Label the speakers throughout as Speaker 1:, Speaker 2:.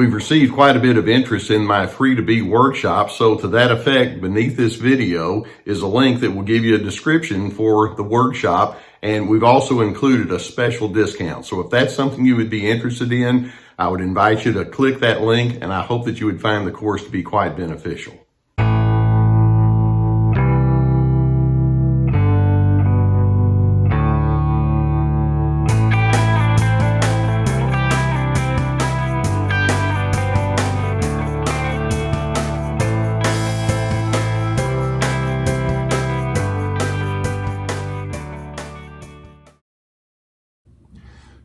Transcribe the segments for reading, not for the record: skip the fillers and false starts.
Speaker 1: We've received quite a bit of interest in my free to be workshop, so to that effect, beneath this video is a link that will give you a description for the workshop, and we've also included a special discount. So if that's something you would be interested in, I would invite you to click that link, and I hope that you would find the course to be quite beneficial.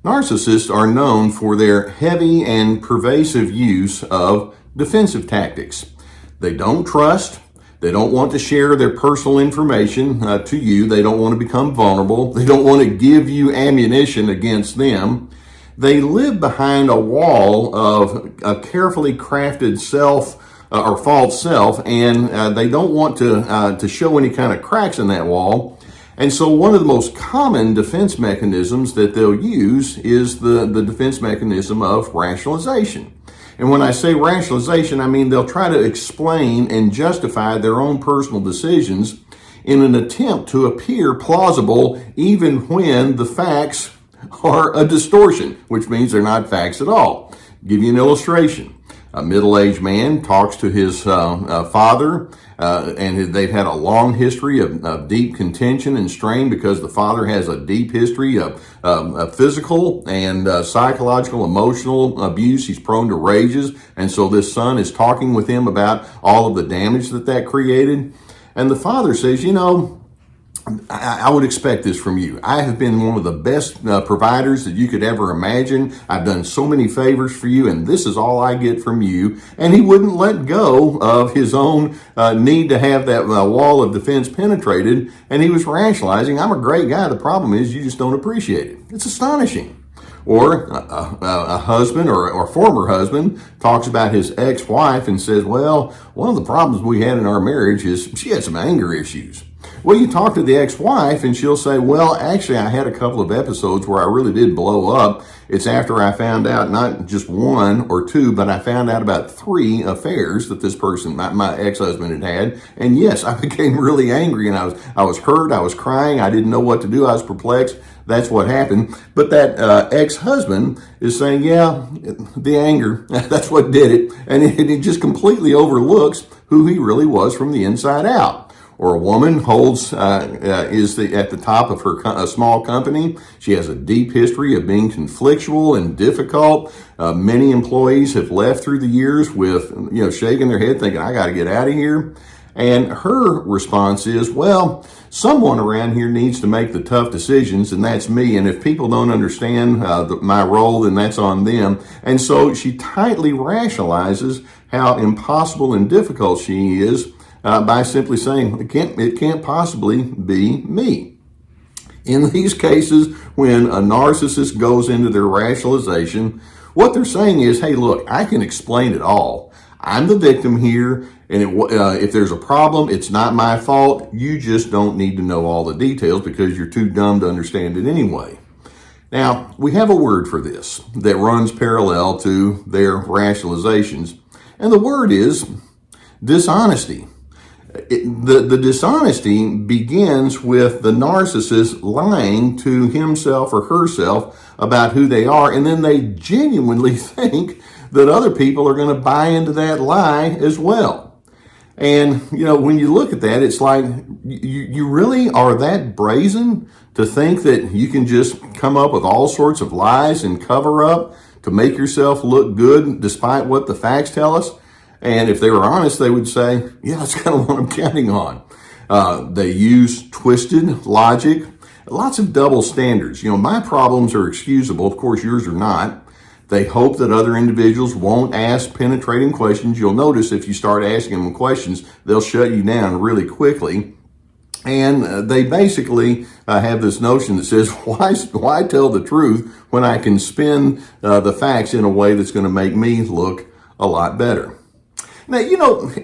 Speaker 1: Narcissists are known for their heavy and pervasive use of defensive tactics. They don't trust. They don't want to share their personal information to you. They don't want to become vulnerable. They don't want to give you ammunition against them. They live behind a wall of a carefully crafted self or false self, and they don't want to show any kind of cracks in that wall. And so one of the most common defense mechanisms that they'll use is the defense mechanism of rationalization. And when I say rationalization, I mean they'll try to explain and justify their own personal decisions in an attempt to appear plausible even when the facts are a distortion, which means they're not facts at all. I'll give you an illustration. A middle-aged man talks to his father, and they've had a long history of deep contention and strain because the father has a deep history of physical and psychological, emotional abuse. He's prone to rages, and so this son is talking with him about all of the damage that created. And the father says, I would expect this from you. I have been one of the best providers that you could ever imagine. I've done so many favors for you, and this is all I get from you. And he wouldn't let go of his own need to have that wall of defense penetrated, and he was rationalizing, I'm a great guy. The problem is you just don't appreciate it. It's astonishing. Or a husband or a former husband talks about his ex-wife and says, well, one of the problems we had in our marriage is she had some anger issues. Well, you talk to the ex-wife and she'll say, well, actually, I had a couple of episodes where I really did blow up. It's after I found out not just one or two, but I found out about 3 affairs that this person, my ex-husband had. And yes, I became really angry and I was hurt. I was crying. I didn't know what to do. I was perplexed. That's what happened. But that ex-husband is saying, yeah, the anger, that's what did it. And it just completely overlooks who he really was from the inside out. Or a woman is at the top of a small company. She has a deep history of being conflictual and difficult. Many employees have left through the years with, shaking their head thinking, I got to get out of here. And her response is, well, someone around here needs to make the tough decisions, and that's me. And if people don't understand my role, then that's on them. And so she tightly rationalizes how impossible and difficult she is by simply saying, it can't possibly be me. In these cases, when a narcissist goes into their rationalization, what they're saying is, hey, look, I can explain it all. I'm the victim here, and if there's a problem, it's not my fault. You just don't need to know all the details because you're too dumb to understand it anyway. Now, we have a word for this that runs parallel to their rationalizations, and the word is dishonesty. The dishonesty begins with the narcissist lying to himself or herself about who they are, and then they genuinely think that other people are going to buy into that lie as well. And, when you look at that, it's like, you really are that brazen to think that you can just come up with all sorts of lies and cover up to make yourself look good despite what the facts tell us? And if they were honest, they would say, yeah, that's kind of what I'm counting on. They use twisted logic, lots of double standards. My problems are excusable. Of course, yours are not. They hope that other individuals won't ask penetrating questions. You'll notice if you start asking them questions, they'll shut you down really quickly. And they basically have this notion that says, why tell the truth when I can spin the facts in a way that's going to make me look a lot better? Now,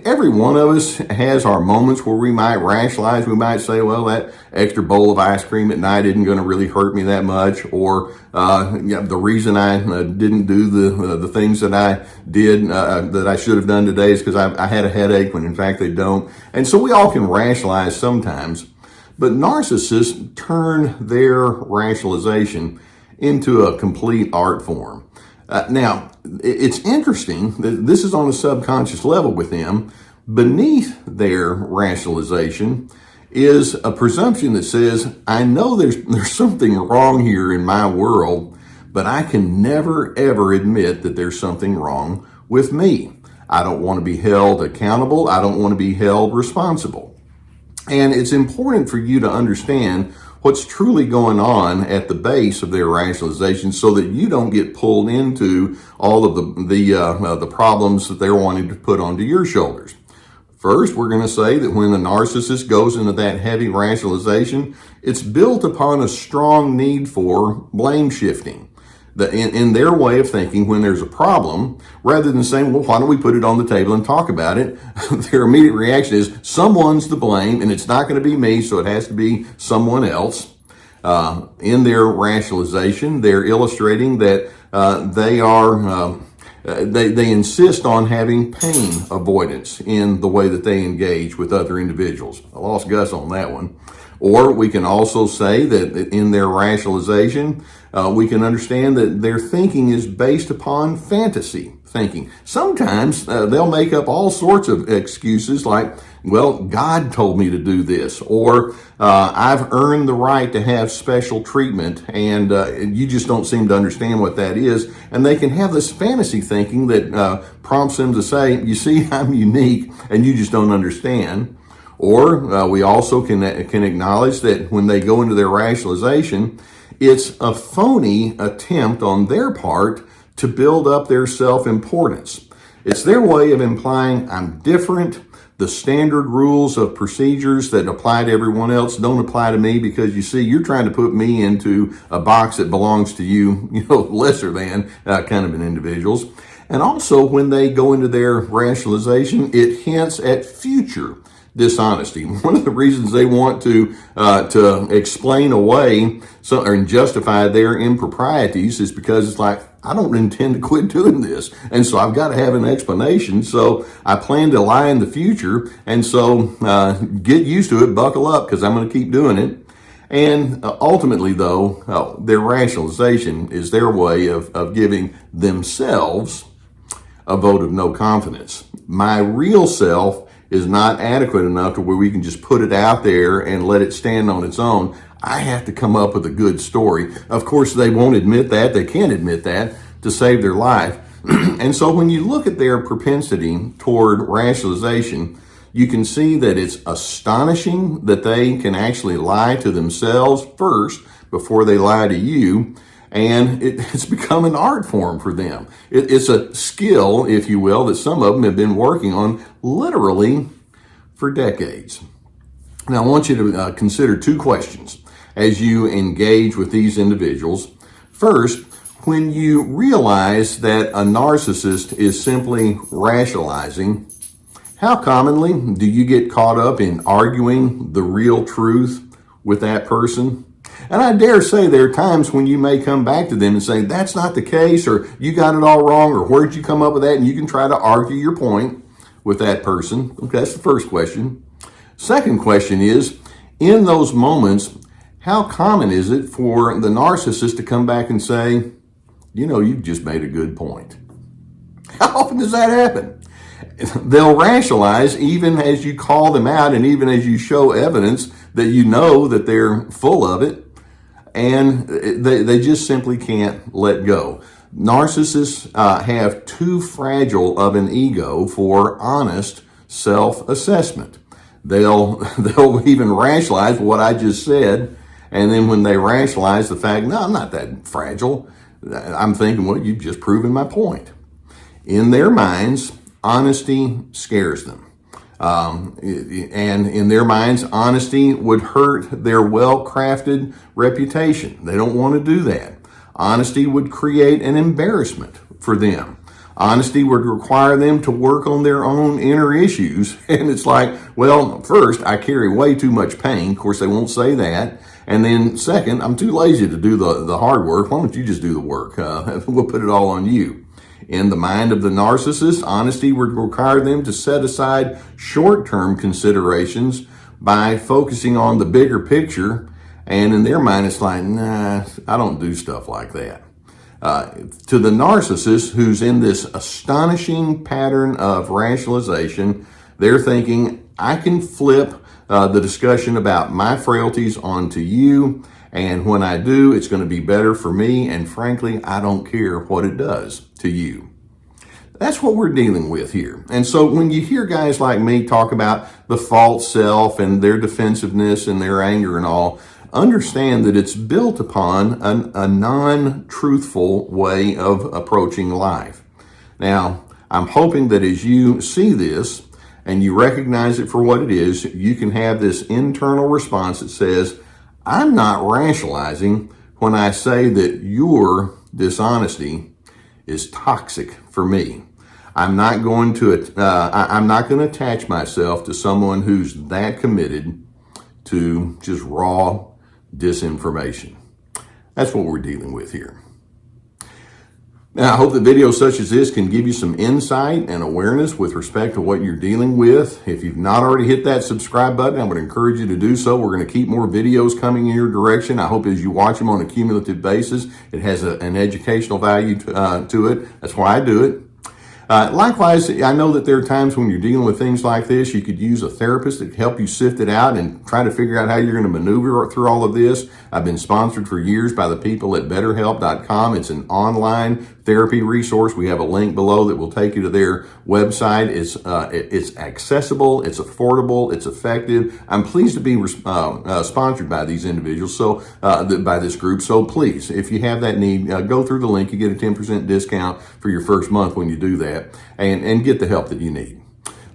Speaker 1: every one of us has our moments where we might rationalize. We might say, well, that extra bowl of ice cream at night isn't going to really hurt me that much. Or the reason I didn't do the things that I did that I should have done today is because I had a headache, when in fact they don't. And so we all can rationalize sometimes. But narcissists turn their rationalization into a complete art form. Now, it's interesting that this is on a subconscious level with them. Beneath their rationalization is a presumption that says, I know there's something wrong here in my world, but I can never, ever admit that there's something wrong with me. I don't want to be held accountable. I don't want to be held responsible. And it's important for you to understand what's truly going on at the base of their rationalization, so that you don't get pulled into all of the problems that they're wanting to put onto your shoulders. First, we're going to say that when the narcissist goes into that heavy rationalization, it's built upon a strong need for blame shifting. In their way of thinking, when there's a problem, rather than saying, well, why don't we put it on the table and talk about it, their immediate reaction is, someone's to blame, and it's not going to be me, so it has to be someone else. In their rationalization, they're illustrating that they insist on having pain avoidance in the way that they engage with other individuals. I lost Gus on that one. Or we can also say that in their rationalization, we can understand that their thinking is based upon fantasy thinking. Sometimes they'll make up all sorts of excuses like, well, God told me to do this, or I've earned the right to have special treatment, and you just don't seem to understand what that is. And they can have this fantasy thinking that prompts them to say, you see, I'm unique, and you just don't understand. Or we also can acknowledge that when they go into their rationalization, it's a phony attempt on their part to build up their self-importance. It's their way of implying, I'm different. The standard rules of procedures that apply to everyone else don't apply to me, because you see, you're trying to put me into a box that belongs to you, lesser than kind of an individuals. And also, when they go into their rationalization, it hints at future dishonesty. One of the reasons they want to explain away or justify their improprieties is because it's like, I don't intend to quit doing this, and so I've got to have an explanation. So I plan to lie in the future, and so get used to it, buckle up, because I'm going to keep doing it. And ultimately, though, their rationalization is their way of giving themselves a vote of no confidence. My real self is not adequate enough to where we can just put it out there and let it stand on its own. I have to come up with a good story. Of course, they won't admit that. They can't admit that to save their life. And so when you look at their propensity toward rationalization, you can see that it's astonishing that they can actually lie to themselves first before they lie to you. And it's become an art form for them. It's a skill, if you will, that some of them have been working on literally for decades. Now, I want you to consider two questions as you engage with these individuals. First, when you realize that a narcissist is simply rationalizing, how commonly do you get caught up in arguing the real truth with that person? And I dare say there are times when you may come back to them and say, that's not the case, or you got it all wrong, or where'd you come up with that? And you can try to argue your point with that person. Okay, that's the first question. Second question is, in those moments, how common is it for the narcissist to come back and say, you've just made a good point? How often does that happen? They'll rationalize even as you call them out, and even as you show evidence that you know that they're full of it, and they just simply can't let go. Narcissists have too fragile of an ego for honest self-assessment. They'll even rationalize what I just said, and then when they rationalize the fact, no, I'm not that fragile, I'm thinking, well, you've just proven my point. In their minds, honesty scares them. And in their minds, honesty would hurt their well-crafted reputation. They don't want to do that. Honesty would create an embarrassment for them. Honesty would require them to work on their own inner issues. And it's like, well, first, I carry way too much pain. Of course, they won't say that. And then second, I'm too lazy to do the hard work. Why don't you just do the work? We'll put it all on you. In the mind of the narcissist, honesty would require them to set aside short-term considerations by focusing on the bigger picture. And in their mind, it's like, nah, I don't do stuff like that. To the narcissist who's in this astonishing pattern of rationalization, they're thinking, I can flip the discussion about my frailties onto you, and when I do, it's going to be better for me, and frankly, I don't care what it does to you. That's what we're dealing with here. And so when you hear guys like me talk about the false self and their defensiveness and their anger and all, understand that it's built upon a non-truthful way of approaching life. Now, I'm hoping that as you see this and you recognize it for what it is, you can have this internal response that says, I'm not rationalizing when I say that your dishonesty is toxic for me. I'm not going to attach myself to someone who's that committed to just raw disinformation. That's what we're dealing with here. Now, I hope that videos such as this can give you some insight and awareness with respect to what you're dealing with. If you've not already hit that subscribe button, I would encourage you to do so. We're going to keep more videos coming in your direction. I hope as you watch them on a cumulative basis, it has an educational value to it. That's why I do it. Likewise, I know that there are times when you're dealing with things like this, you could use a therapist to help you sift it out and try to figure out how you're going to maneuver through all of this. I've been sponsored for years by the people at BetterHelp.com. It's an online therapy resource. We have a link below that will take you to their website. It's accessible, it's affordable, it's effective. I'm pleased to be sponsored by these individuals, by this group. So please, if you have that need, go through the link. You get a 10% discount for your first month when you do that, and get the help that you need.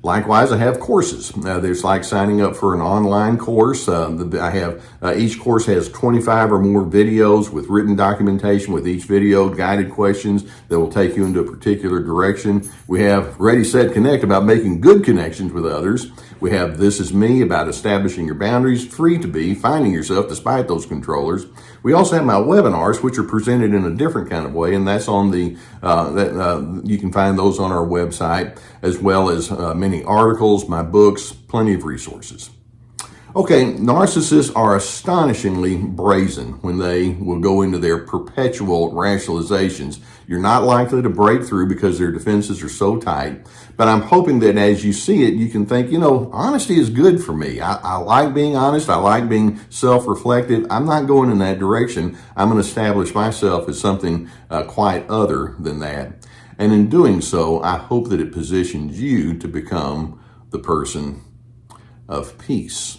Speaker 1: Likewise, I have courses. There's like signing up for an online course. Each course has 25 or more videos with written documentation with each video, guided questions that will take you into a particular direction. We have Ready, Set, Connect about making good connections with others. We have This Is Me about establishing your boundaries, free to be, finding yourself despite those controllers. We also have my webinars, which are presented in a different kind of way, and that's on you can find those on our website, as well as many articles, my books, plenty of resources. Okay, narcissists are astonishingly brazen when they will go into their perpetual rationalizations. You're not likely to break through because their defenses are so tight. But I'm hoping that as you see it, you can think, honesty is good for me. I like being honest. I like being self-reflective. I'm not going in that direction. I'm going to establish myself as something quite other than that. And in doing so, I hope that it positions you to become the person of peace.